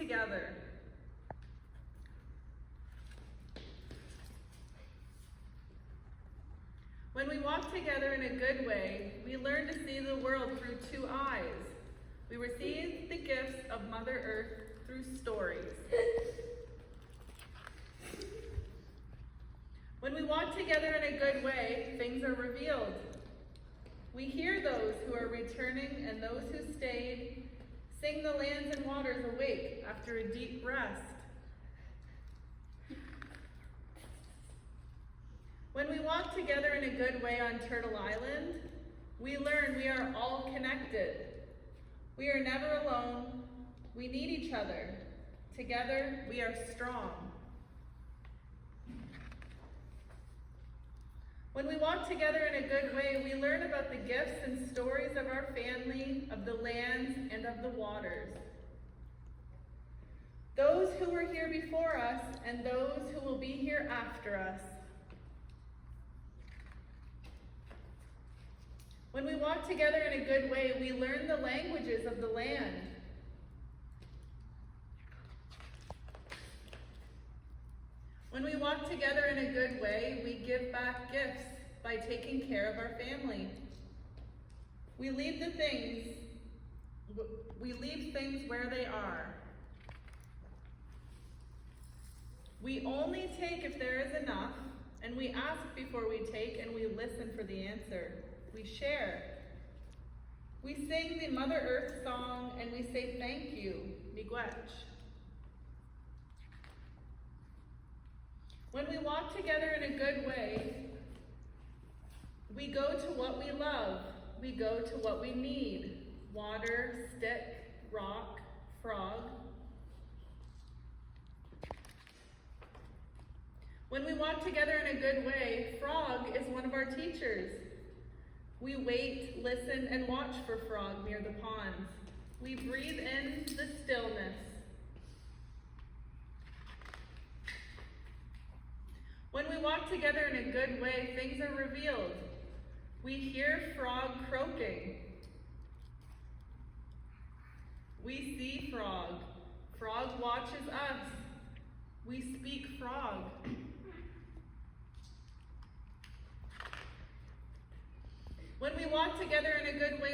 together. When we walk together in a good way, we learn to see the world through two eyes. We receive the gifts of Mother Earth through stories. When we walk together in a good way, things are revealed. We hear those who are returning and those who stayed, sing the lands and waters awake after a deep rest. When we walk together in a good way on Turtle Island, we learn we are all connected. We are never alone. We need each other. Together, we are strong. When we walk together in a good way, we learn about the gifts and stories of our family, of the lands, and of the waters. Those who were here before us and those who will be here after us. When we walk together in a good way, we learn the languages of the land. When we walk together in a good way, we give back gifts by taking care of our family. We leave things where they are. We only take if there is enough, and we ask before we take, and we listen for the answer. We share. We sing the Mother Earth song, and we say thank you, miigwech. When we walk together in a good way, we go to what we love. We go to what we need. Water, stick, rock, frog. When we walk together in a good way, Frog is one of our teachers. We wait, listen, and watch for Frog near the ponds. We breathe in the stillness. When we walk together in a good way, things are revealed. We hear Frog croaking. We see Frog. Frog watches us. We speak Frog. When we walk together in a good way,